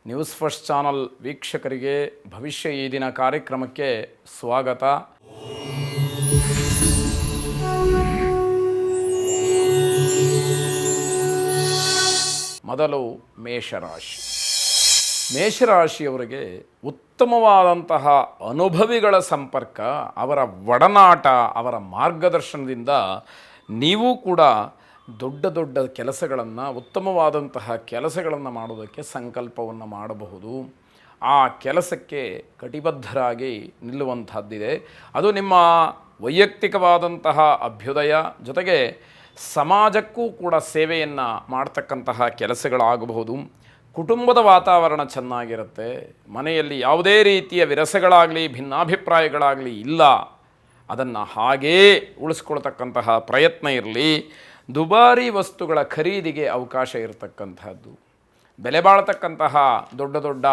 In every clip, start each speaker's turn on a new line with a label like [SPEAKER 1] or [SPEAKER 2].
[SPEAKER 1] News first channel ವೀಕ್ಷಕರಿಗೆ ಭವಿಷ್ಯ ಈ ದಿನ ಕಾರ್ಯಕ್ರಮಕ್ಕೆ ಸ್ವಾಗತ. ಮೊದಲು ಮೇಷರಾಶಿ. ಮೇಷರಾಶಿಯವರಿಗೆ ಉತ್ತಮವಾದಂತಹ ಅನುಭವಿಗಳ ಸಂಪರ್ಕ, ಅವರ ಒಡನಾಟ, ಅವರ ಮಾರ್ಗದರ್ಶನದಿಂದ ನೀವು ಕೂಡ ದೊಡ್ಡ ದೊಡ್ಡ ಕೆಲಸಗಳನ್ನು, ಉತ್ತಮವಾದಂತಹ ಕೆಲಸಗಳನ್ನು ಮಾಡೋದಕ್ಕೆ ಸಂಕಲ್ಪವನ್ನು ಮಾಡಬಹುದು. ಆ ಕೆಲಸಕ್ಕೆ ಕಟಿಬದ್ಧರಾಗಿ ನಿಲ್ಲುವಂಥದ್ದಿದೆ. ಅದು ನಿಮ್ಮ ವೈಯಕ್ತಿಕವಾದಂತಹ ಅಭ್ಯುದಯ ಜೊತೆಗೆ ಸಮಾಜಕ್ಕೂ ಕೂಡ ಸೇವೆಯನ್ನು ಮಾಡ್ತಕ್ಕಂತಹ ಕೆಲಸಗಳಾಗಬಹುದು. ಕುಟುಂಬದ ವಾತಾವರಣ ಚೆನ್ನಾಗಿರುತ್ತೆ. ಮನೆಯಲ್ಲಿ ಯಾವುದೇ ರೀತಿಯ ವಿರಸಗಳಾಗಲಿ ಭಿನ್ನಾಭಿಪ್ರಾಯಗಳಾಗಲಿ ಇಲ್ಲ. ಅದನ್ನು ಹಾಗೇ ಉಳಿಸ್ಕೊಳ್ತಕ್ಕಂತಹ ಪ್ರಯತ್ನ ಇರಲಿ. ದುಬಾರಿ ವಸ್ತುಗಳ ಖರೀದಿಗೆ ಅವಕಾಶ ಇರತಕ್ಕಂಥದ್ದು, ಬೆಲೆ ಬಾಳ್ತಕ್ಕಂತಹ ದೊಡ್ಡ ದೊಡ್ಡ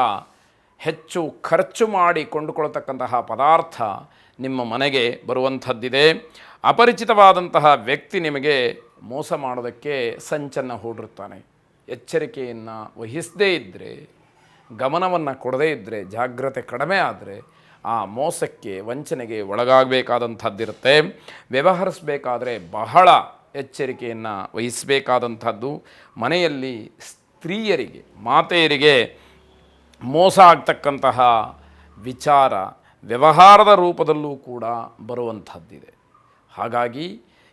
[SPEAKER 1] ಹೆಚ್ಚು ಖರ್ಚು ಮಾಡಿ ಕೊಂಡುಕೊಳ್ತಕ್ಕಂತಹ ಪದಾರ್ಥ ನಿಮ್ಮ ಮನೆಗೆ ಬರುವಂಥದ್ದಿದೆ. ಅಪರಿಚಿತವಾದಂತಹ ವ್ಯಕ್ತಿ ನಿಮಗೆ ಮೋಸ ಮಾಡೋದಕ್ಕೆ ಸಂಚನ್ನು ಹೂಡಿರ್ತಾನೆ. ಎಚ್ಚರಿಕೆಯನ್ನು ವಹಿಸದೇ ಇದ್ದರೆ, ಗಮನವನ್ನು ಕೊಡದೇ ಇದ್ದರೆ, ಜಾಗ್ರತೆ ಕಡಿಮೆ ಆದರೆ ಆ ಮೋಸಕ್ಕೆ, ವಂಚನೆಗೆ ಒಳಗಾಗಬೇಕಾದಂಥದ್ದಿರುತ್ತೆ. ವ್ಯವಹರಿಸಬೇಕಾದ್ರೆ ಬಹಳ ಎಚ್ಚರಿಕೆಯನ್ನು ವಹಿಸಬೇಕಾದಂಥದ್ದು. ಮನೆಯಲ್ಲಿ ಸ್ತ್ರೀಯರಿಗೆ, ಮಾತೆಯರಿಗೆ ಮೋಸ ಆಗ್ತಕ್ಕಂತಹ ವಿಚಾರ ವ್ಯವಹಾರದ ರೂಪದಲ್ಲೂ ಕೂಡ ಬರುವಂಥದ್ದಿದೆ. ಹಾಗಾಗಿ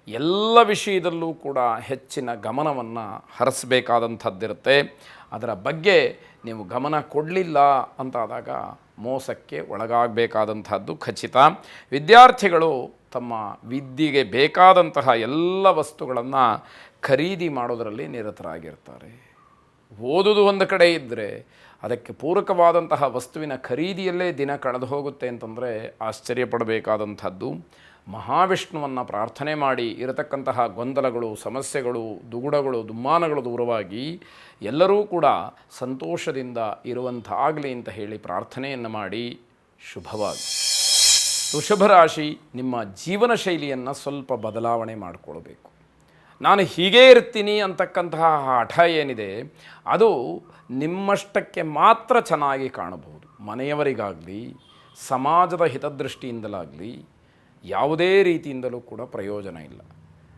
[SPEAKER 1] ಎಲ್ಲ ವಿಷಯದಲ್ಲೂ ಕೂಡ ಹೆಚ್ಚಿನ ಗಮನವನ್ನು ಹರಿಸಬೇಕಾದಂಥದ್ದಿರುತ್ತೆ. ಅದರ ಬಗ್ಗೆ ನೀವು ಗಮನ ಕೊಡಲಿಲ್ಲ ಅಂತಾದಾಗ ಮೋಸಕ್ಕೆ ಒಳಗಾಗಬೇಕಾದಂಥದ್ದು ಖಚಿತ. ವಿದ್ಯಾರ್ಥಿಗಳು ತಮ್ಮ ವಿದ್ಯೆಗೆ ಬೇಕಾದಂತಹ ಎಲ್ಲ ವಸ್ತುಗಳನ್ನು ಖರೀದಿ ಮಾಡೋದರಲ್ಲಿ ನಿರತರಾಗಿರ್ತಾರೆ. ಓದುವುದು ಒಂದು ಕಡೆ ಇದ್ದರೆ ಅದಕ್ಕೆ ಪೂರಕವಾದಂತಹ ವಸ್ತುವಿನ ಖರೀದಿಯಲ್ಲೇ ದಿನ ಕಳೆದು ಹೋಗುತ್ತೆ ಅಂತಂದರೆ ಆಶ್ಚರ್ಯಪಡಬೇಕಾದಂಥದ್ದು. ಮಹಾವಿಷ್ಣುವನ್ನು ಪ್ರಾರ್ಥನೆ ಮಾಡಿ ಇರತಕ್ಕಂತಹ ಗೊಂದಲಗಳು, ಸಮಸ್ಯೆಗಳು, ದುಗುಡಗಳು, ದುಮ್ಮಾನಗಳು ದೂರವಾಗಿ ಎಲ್ಲರೂ ಕೂಡ ಸಂತೋಷದಿಂದ ಇರುವಂತಾಗಲಿ ಅಂತ ಹೇಳಿ ಪ್ರಾರ್ಥನೆಯನ್ನು ಮಾಡಿ ಶುಭವಾಗಿ. ವೃಷಭ ರಾಶಿ, ನಿಮ್ಮ ಜೀವನ ಶೈಲಿಯನ್ನು ಸ್ವಲ್ಪ ಬದಲಾವಣೆ ಮಾಡಿಕೊಳ್ಬೇಕು. ನಾನು ಹೀಗೇ ಇರ್ತೀನಿ ಅಂತಕ್ಕಂತಹ ಹಠ ಏನಿದೆ ಅದು ನಿಮ್ಮಷ್ಟಕ್ಕೆ ಮಾತ್ರ ಚೆನ್ನಾಗಿ ಕಾಣಬಹುದು. ಮನೆಯವರಿಗಾಗಲಿ ಸಮಾಜದ ಹಿತದೃಷ್ಟಿಯಿಂದಲಾಗಲಿ ಯಾವುದೇ ರೀತಿಯಿಂದಲೂ ಕೂಡ ಪ್ರಯೋಜನ ಇಲ್ಲ.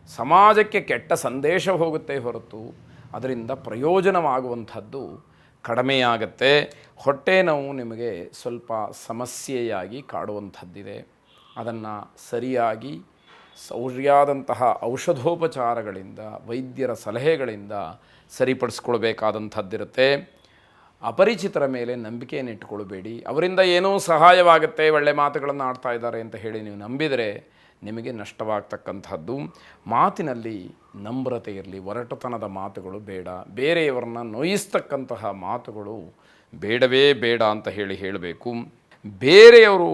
[SPEAKER 1] ಸಮಾಜಕ್ಕೆ ಕೆಟ್ಟ ಸಂದೇಶ ಹೋಗುತ್ತೆ ಹೊರತು ಅದರಿಂದ ಪ್ರಯೋಜನವಾಗುವಂಥದ್ದು ಕಡಿಮೆಯಾಗತ್ತೆ. ಹೊಟ್ಟೆ ನೋವು ನಿಮಗೆ ಸ್ವಲ್ಪ ಸಮಸ್ಯೆಯಾಗಿ ಕಾಡುವಂಥದ್ದಿದೆ. ಅದನ್ನು ಸರಿಯಾಗಿ ಸರಿಯಾದಂತಹ ಔಷಧೋಪಚಾರಗಳಿಂದ, ವೈದ್ಯರ ಸಲಹೆಗಳಿಂದ ಸರಿಪಡಿಸ್ಕೊಳ್ಬೇಕಾದಂಥದ್ದಿರುತ್ತೆ. ಅಪರಿಚಿತರ ಮೇಲೆ ನಂಬಿಕೆಯನ್ನು ಇಟ್ಕೊಳ್ಬೇಡಿ. ಅವರಿಂದ ಏನೋ ಸಹಾಯವಾಗುತ್ತೆ, ಒಳ್ಳೆ ಮಾತುಗಳನ್ನು ಆಡ್ತಾ ಇದ್ದಾರೆ ಅಂತ ಹೇಳಿ ನೀವು ನಂಬಿದರೆ ನಿಮಗೆ ನಷ್ಟವಾಗ್ತಕ್ಕಂಥದ್ದು. ಮಾತಿನಲ್ಲಿ ನಮ್ರತೆ ಇರಲಿ, ಒರಟುತನದ ಮಾತುಗಳು ಬೇಡ. ಬೇರೆಯವರನ್ನ ನೋಯಿಸ್ತಕ್ಕಂತಹ ಮಾತುಗಳು ಬೇಡವೇ ಬೇಡ ಅಂತ ಹೇಳಬೇಕು. ಬೇರೆಯವರು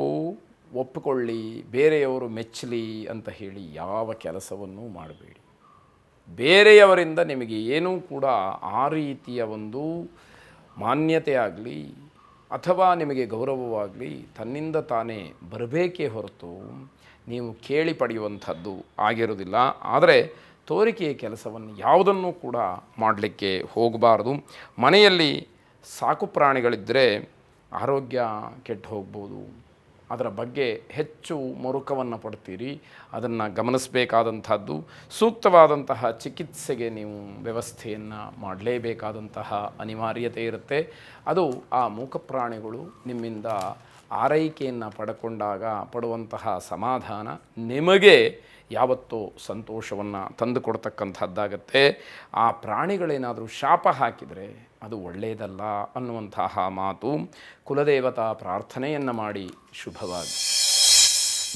[SPEAKER 1] ಒಪ್ಪಿಕೊಳ್ಳಿ, ಬೇರೆಯವರು ಮೆಚ್ಚಲಿ ಅಂತ ಹೇಳಿ ಯಾವ ಕೆಲಸವನ್ನೂ ಮಾಡಬೇಡಿ. ಬೇರೆಯವರಿಂದ ನಿಮಗೆ ಏನೂ ಕೂಡ ಆ ರೀತಿಯ ಒಂದು ಮಾನ್ಯತೆ ಆಗಲಿ ಅಥವಾ ನಿಮಗೆ ಗೌರವವಾಗಲಿ ತನ್ನಿಂದ ತಾನೇ ಬರಬೇಕೇ ಹೊರತು ನೀವು ಕೇಳಿ ಪಡೆಯುವಂಥದ್ದು ಆಗಿರೋದಿಲ್ಲ. ಆದರೆ ತೋರಿಕೆಯ ಕೆಲಸವನ್ನು ಯಾವುದನ್ನು ಕೂಡ ಮಾಡಲಿಕ್ಕೆ ಹೋಗಬಾರ್ದು. ಮನೆಯಲ್ಲಿ ಸಾಕು ಪ್ರಾಣಿಗಳಿದ್ದರೆ ಆರೋಗ್ಯ ಕೆಟ್ಟು ಹೋಗ್ಬೋದು. ಅದರ ಬಗ್ಗೆ ಹೆಚ್ಚು ಮರುಕವನ್ನು ಪಡ್ತೀರಿ. ಅದನ್ನು ಗಮನಿಸಬೇಕಾದಂಥದ್ದು. ಸೂಕ್ತವಾದಂತಹ ಚಿಕಿತ್ಸೆಗೆ ನೀವು ವ್ಯವಸ್ಥೆಯನ್ನು ಮಾಡಲೇಬೇಕಾದಂತಹ ಅನಿವಾರ್ಯತೆ ಇರುತ್ತೆ. ಅದು ಆ ಮೂಕ ಪ್ರಾಣಿಗಳು ನಿಮ್ಮಿಂದ ಆರೈಕೆಯನ್ನು ಪಡ್ಕೊಂಡಾಗ ಪಡುವಂತಹ ಸಮಾಧಾನ ನಿಮಗೆ ಯಾವತ್ತೂ ಸಂತೋಷವನ್ನು ತಂದುಕೊಡ್ತಕ್ಕಂಥದ್ದಾಗತ್ತೆ. ಆ ಪ್ರಾಣಿಗಳೇನಾದರೂ ಶಾಪ ಹಾಕಿದರೆ ಅದು ಒಳ್ಳೆಯದಲ್ಲ ಅನ್ನುವಂತಹ ಮಾತು. ಕುಲದೇವತಾ ಪ್ರಾರ್ಥನೆಯನ್ನು ಮಾಡಿ ಶುಭವಾಗಿ.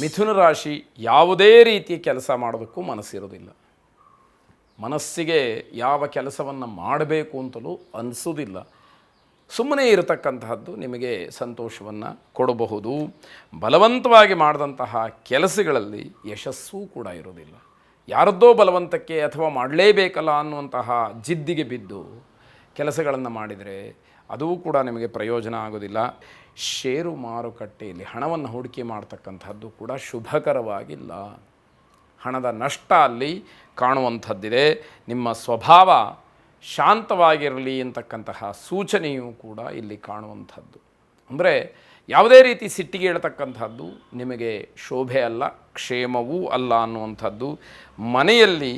[SPEAKER 1] ಮಿಥುನ ರಾಶಿ, ಯಾವುದೇ ರೀತಿಯ ಕೆಲಸ ಮಾಡೋದಕ್ಕೂ ಮನಸ್ಸಿರೋದಿಲ್ಲ. ಮನಸ್ಸಿಗೆ ಯಾವ ಕೆಲಸವನ್ನು ಮಾಡಬೇಕು ಅಂತಲೂ ಅನಿಸೋದಿಲ್ಲ. ಸುಮ್ಮನೆ ಇರತಕ್ಕಂತಹದ್ದು ನಿಮಗೆ ಸಂತೋಷವನ್ನು ಕೊಡಬಹುದು. ಬಲವಂತವಾಗಿ ಮಾಡಿದಂತಹ ಕೆಲಸಗಳಲ್ಲಿ ಯಶಸ್ಸೂ ಕೂಡ ಇರೋದಿಲ್ಲ. ಯಾರದ್ದೋ ಬಲವಂತಕ್ಕೆ ಅಥವಾ ಮಾಡಲೇಬೇಕಲ್ಲ ಅನ್ನುವಂತಹ ಜಿದ್ದಿಗೆ ಬಿದ್ದು ಕೆಲಸಗಳನ್ನು ಮಾಡಿದರೆ ಅದೂ ಕೂಡ ನಿಮಗೆ ಪ್ರಯೋಜನ ಆಗೋದಿಲ್ಲ. ಷೇರು ಮಾರುಕಟ್ಟೆಯಲ್ಲಿ ಹಣವನ್ನು ಹೂಡಿಕೆ ಮಾಡ್ತಕ್ಕಂಥದ್ದು ಕೂಡ ಶುಭಕರವಾಗಿಲ್ಲ. ಹಣದ ನಷ್ಟ ಅಲ್ಲಿ ಕಾಣುವಂಥದ್ದಿದೆ. ನಿಮ್ಮ ಸ್ವಭಾವ ಶಾಂತವಾಗಿರಲಿ ಅಂತಕ್ಕಂತಹ ಸೂಚನೆಯೂ ಕೂಡ ಇಲ್ಲಿ ಕಾಣುವಂಥದ್ದು. ಅಂದರೆ ಯಾವುದೇ ರೀತಿ ಸಿಟ್ಟಿಗೆ ಹೇಳ್ತಕ್ಕಂಥದ್ದು ನಿಮಗೆ ಶೋಭೆ ಅಲ್ಲ, ಕ್ಷೇಮವೂ ಅಲ್ಲ ಅನ್ನುವಂಥದ್ದು. ಮನೆಯಲ್ಲಿ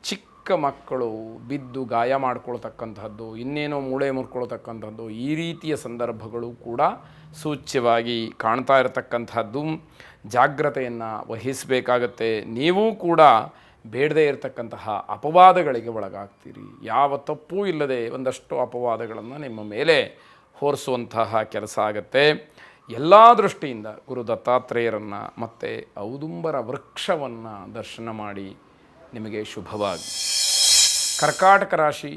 [SPEAKER 1] ಚಿಕ್ಕ ಮಕ್ಕಳು ಬಿದ್ದು ಗಾಯ ಮಾಡ್ಕೊಳ್ತಕ್ಕಂಥದ್ದು, ಇನ್ನೇನೋ ಮೂಳೆ ಮುರ್ಕೊಳ್ತಕ್ಕಂಥದ್ದು, ಈ ರೀತಿಯ ಸಂದರ್ಭಗಳು ಕೂಡ ಸೂಚ್ಯವಾಗಿ ಕಾಣ್ತಾ ಇರತಕ್ಕಂಥದ್ದು. ಜಾಗ್ರತೆಯನ್ನು ವಹಿಸಬೇಕಾಗತ್ತೆ. ನೀವೂ ಕೂಡ ಬೇಡದೇ ಇರತಕ್ಕಂತಹ ಅಪವಾದಗಳಿಗೆ ಒಳಗಾಗ್ತೀರಿ. ಯಾವ ತಪ್ಪೂ ಇಲ್ಲದೆ ಒಂದಷ್ಟು ಅಪವಾದಗಳನ್ನು ನಿಮ್ಮ ಮೇಲೆ ಹೊರಿಸುವಂತಹ ಕೆಲಸ ಆಗತ್ತೆ. ಎಲ್ಲ ದೃಷ್ಟಿಯಿಂದ ಗುರು ದತ್ತಾತ್ರೇಯರನ್ನು ಮತ್ತು ಔದುಂಬರ ವೃಕ್ಷವನ್ನು ದರ್ಶನ ಮಾಡಿ ನಿಮಗೆ ಶುಭವಾಗಿ. ಕರ್ಕಾಟಕ ರಾಶಿ,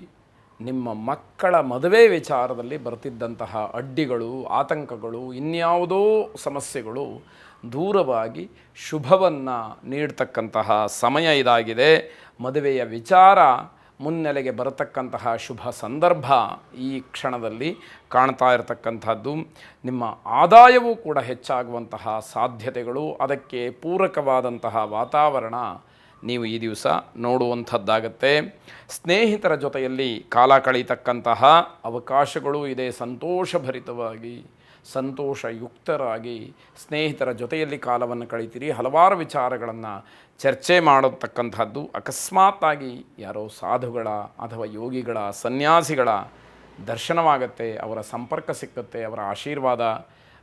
[SPEAKER 1] ನಿಮ್ಮ ಮಕ್ಕಳ ಮದುವೆ ವಿಚಾರದಲ್ಲಿ ಬರ್ತಿದ್ದಂತಹ ಅಡ್ಡಿಗಳು, ಆತಂಕಗಳು, ಇನ್ಯಾವುದೋ ಸಮಸ್ಯೆಗಳು ದೂರವಾಗಿ ಶುಭವನ್ನು ನೀಡ್ತಕ್ಕಂತಹ ಸಮಯ ಇದಾಗಿದೆ. ಮದುವೆಯ ವಿಚಾರ ಮುನ್ನೆಲೆಗೆ ಬರತಕ್ಕಂತಹ ಶುಭ ಸಂದರ್ಭ ಈ ಕ್ಷಣದಲ್ಲಿ ಕಾಣ್ತಾ ಇರತಕ್ಕಂಥದ್ದು. ನಿಮ್ಮ ಆದಾಯವೂ ಕೂಡ ಹೆಚ್ಚಾಗುವಂತಹ ಸಾಧ್ಯತೆಗಳು, ಅದಕ್ಕೆ ಪೂರಕವಾದಂತಹ ವಾತಾವರಣ ನೀವು ಈ ದಿವಸ ನೋಡುವಂಥದ್ದಾಗತ್ತೆ. ಸ್ನೇಹಿತರ ಜೊತೆಯಲ್ಲಿ ಕಾಲ ಕಳೀತಕ್ಕಂತಹ ಅವಕಾಶಗಳು ಇದೆ. ಸಂತೋಷಭರಿತವಾಗಿ, ಸಂತೋಷಯುಕ್ತರಾಗಿ ಸ್ನೇಹಿತರ ಜೊತೆಯಲ್ಲಿ ಕಾಲವನ್ನು ಕಳೀತೀರಿ. ಹಲವಾರು ವಿಚಾರಗಳನ್ನು ಚರ್ಚೆ ಮಾಡತಕ್ಕಂಥದ್ದು. ಅಕಸ್ಮಾತ್ತಾಗಿ ಯಾರೋ ಸಾಧುಗಳ ಅಥವಾ ಯೋಗಿಗಳ, ಸನ್ಯಾಸಿಗಳ ದರ್ಶನವಾಗತ್ತೆ, ಅವರ ಸಂಪರ್ಕ ಸಿಕ್ಕತ್ತೆ, ಅವರ ಆಶೀರ್ವಾದ,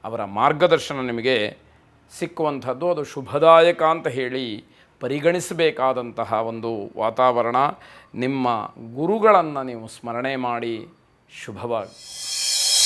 [SPEAKER 1] ಅವರ ಮಾರ್ಗದರ್ಶನ ನಿಮಗೆ ಸಿಕ್ಕುವಂಥದ್ದು. ಅದು ಶುಭದಾಯಕ ಅಂತ ಹೇಳಿ ಪರಿಗಣಿಸಬೇಕಾದಂತಹ ಒಂದು ವಾತಾವರಣ. ನಿಮ್ಮ ಗುರುಗಳನ್ನು ನೀವು ಸ್ಮರಣೆ ಮಾಡಿ ಶುಭವಾಗಿ.